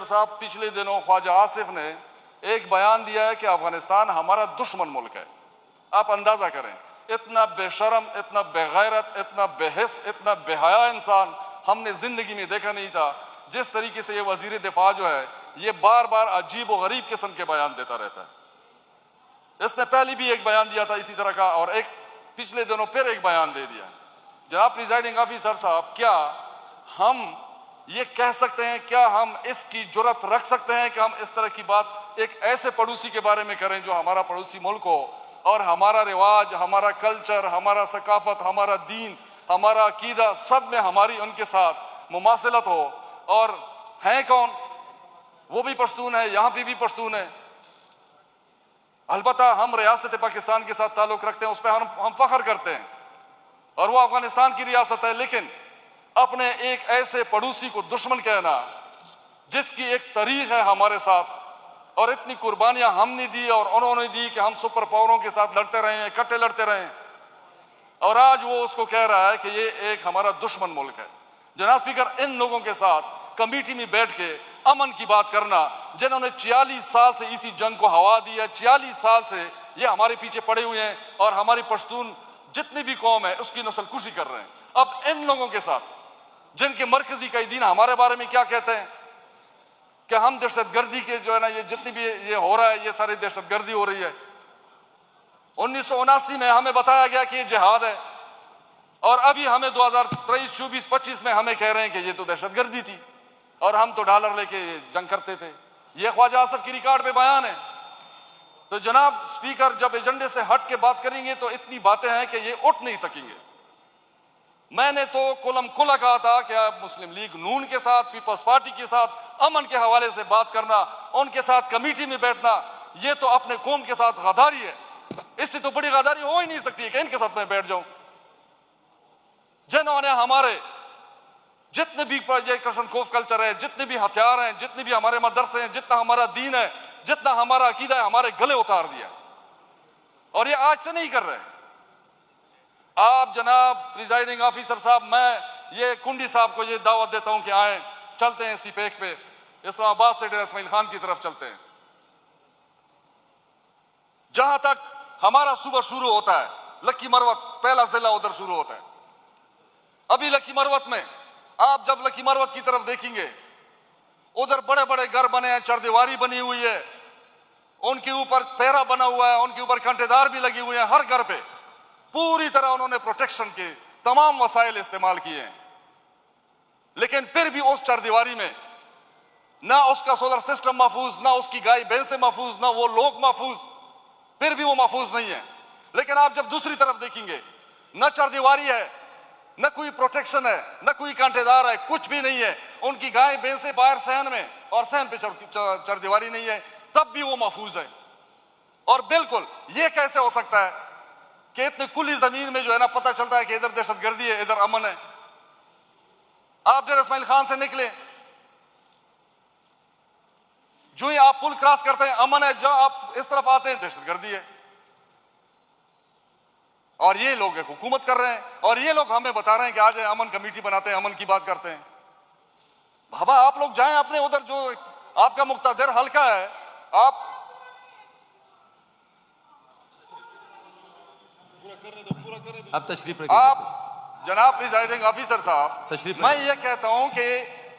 साहब, पिछले दिनों ख्वाजा आसिफ ने एक बयान दिया है कि अफगानिस्तान हमारा दुश्मन मुल्क है। आप अंदाजा करें, इतना बेशरम, इतना बेगैरत, इतना बेहिस, इतना बेहया इंसान हमने जिंदगी में देखा नहीं था। जिस तरीके से ये वजीर दिफा जो है, ये बार बार अजीब और गरीब किस्म के बयान देता रहता है। इसने पहले भी एक बयान दिया था इसी तरह का, और एक पिछले दिनों फिर एक बयान दे दिया। जनाब प्रिजाइडिंग ऑफिसर साहब, क्या हम ये कह सकते हैं, क्या हम इसकी जुर्रत रख सकते हैं कि हम इस तरह की बात एक ऐसे पड़ोसी के बारे में करें जो हमारा पड़ोसी मुल्क हो, और हमारा रिवाज, हमारा कल्चर, हमारा सकाफत, हमारा दीन, हमारा अकीदा, सब में हमारी उनके साथ मुमासिलत हो? और हैं कौन? वो भी पश्तून है, यहाँ पे भी पश्तून है। अलबत्ता हम रियासत पाकिस्तान के साथ ताल्लुक रखते हैं, उस पर हम फख्र करते हैं, और वो अफगानिस्तान की रियासत है। लेकिन अपने एक ऐसे पड़ोसी को दुश्मन कहना, जिसकी एक तारीख है हमारे साथ, और इतनी कुर्बानियां हमने दी और उन्होंने दी कि हम सुपर पावरों के साथ लड़ते रहे, इकट्ठे लड़ते रहे, और आज वो उसको कह रहा है कि ये एक हमारा दुश्मन मुल्क है। जनाब स्पीकर, इन लोगों के साथ कमेटी में बैठ के अमन की बात करना, जिन्होंने 46 साल से इसी जंग को हवा दी है, 46 साल से ये हमारे पीछे पड़े हुए हैं, और हमारी पश्तून जितनी भी कौम है उसकी नस्लकुशी कर रहे हैं। अब इन लोगों के साथ, जिनके मरकजी कैदीन हमारे बारे में क्या कहते हैं कि हम दहशतगर्दी के जो है ना, ये जितनी भी ये हो रहा है, ये सारी दहशतगर्दी हो रही है। 1979 में हमें बताया गया कि ये जिहाद है, और अभी हमें 2023, 24, 25 में हमें कह रहे हैं कि ये तो दहशतगर्दी थी, और हम तो डॉलर लेके जंग करते थे। ये ख्वाजा आसिफ की रिकॉर्ड पे बयान है। तो जनाब स्पीकर, जब एजेंडे से हट के बात करेंगे तो इतनी बातें हैं कि ये उठ नहीं सकेंगे। मैंने तो कुलम कुला कहा था कि आप मुस्लिम लीग नून के साथ, पीपल्स पार्टी के साथ अमन के हवाले से बात करना, उनके साथ कमेटी में बैठना, ये तो अपने कौम के साथ गद्दारी है। इससे तो बड़ी गद्दारी हो ही नहीं सकती है कि इनके साथ मैं बैठ जाऊं, जिन्होंने हमारे जितने भी कशनकोफ कल्चर है, जितने भी हथियार हैं, जितने भी हमारे मदरसे हैं, जितना हमारा दीन है, जितना हमारा अकीदा है, हमारे गले उतार दिया। और ये आज से नहीं कर रहे हैं आप। जनाब प्रिजाइडिंग ऑफिसर साहब, मैं ये कुंडी साहब को ये दावत देता हूं कि आए, चलते हैं इसी पैक पे, इस्लामाबाद से डेरा इस्माइल खान की तरफ चलते हैं। जहां तक हमारा सुबह शुरू होता है, लक्की मरवत पहला जिला उधर शुरू होता है। अभी लक्की मरवत में आप जब लक्की मरवत की तरफ देखेंगे, उधर बड़े बड़े घर बने हैं, चरदीवारी बनी हुई है, उनके ऊपर पैरा बना हुआ है, उनके ऊपर कांटेदार भी लगी हुई है। हर घर पे पूरी तरह उन्होंने प्रोटेक्शन के तमाम वसाइल इस्तेमाल किए हैं। लेकिन फिर भी उस चरदीवारी में ना उसका सोलर सिस्टम महफूज, ना उसकी गाय भैंसे महफूज, ना वो लोग महफूज, फिर भी वो महफूज नहीं है। लेकिन आप जब दूसरी तरफ देखेंगे, न चरदीवारी है, न कोई प्रोटेक्शन है, न कोई कांटेदार है, कुछ भी नहीं है। उनकी गाय भैंसे बाहर सहन में, और सहन पे चरदीवारी नहीं है, तब भी वो महफूज है। और बिल्कुल ये कैसे हो सकता है कि इतने खुली जमीन में जो है ना, पता चलता है कि इधर दहशतगर्दी है, इधर अमन है। आप डेरा इस्माइल खान से निकले, जो ही आप पुल क्रॉस करते हैं अमन है, जब आप इस तरफ आते हैं दहशतगर्दी है। और ये लोग हुकूमत कर रहे हैं, और ये लोग हमें बता रहे हैं कि आज अमन कमेटी बनाते हैं, अमन की बात करते हैं। बाबा आप लोग जाएं अपने उधर, जो आपका मुक्तादिर हल्का है, आप तशरीफ रखिए। आप जनाब प्रिजाइडिंग ऑफिसर साहब, मैं ये कहता हूं कि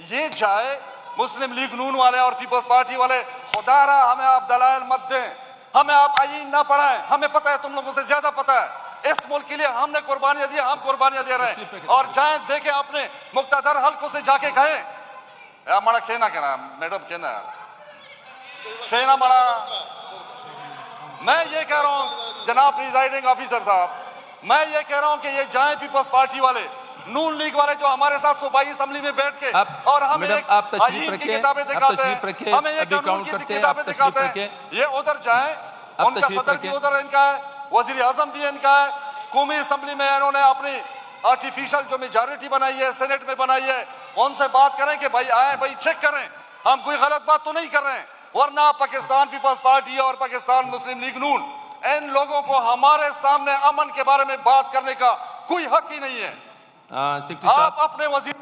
ये जाए मुस्लिम लीग नून वाले और पीपल्स पार्टी वाले, खुदा रहा हमें आप दलाल मत दें, हमें आप आईन ना पढ़ाएं। हमें पता है, तुम लोगों से ज्यादा पता है। इस मुल्क के लिए हमने कुर्बानियां दी, हम कुर्बानियां दे रहे हैं। और जाए देखे अपने मुक्तादर हल्कों से जाके कहें, मड़ा कहना कहना मैडम कहना शेना मड़ा। मैं ये कह रहा हूं जनाब प्रिजाइडिंग ऑफिसर साहब, मैं ये कह रहा हूं कि ये जाए पीपल्स पार्टी वाले, नून लीग वाले, जो हमारे साथ सूबाई असेंबली में बैठ के और हमें एक आईन की किताबें दिखाते हैं, हमें एक कानून की किताबें दिखाते हैं, ये उधर जाए। उनका सदर भी उधर इनका है, वजीर आजम भी इनका है, कौमी असेंबली में इन्होंने अपनी आर्टिफिशियल जो मेजॉरिटी बनाई है, सेनेट में बनाई है, उनसे बात करें कि भाई आए, भाई चेक करें, हम कोई गलत बात तो नहीं कर रहे हैं। वरना पाकिस्तान पीपल्स पार्टी और पाकिस्तान मुस्लिम लीग नून, इन लोगों को हमारे सामने अमन के बारे में बात करने का कोई हक ही नहीं है। आप अपने वजीर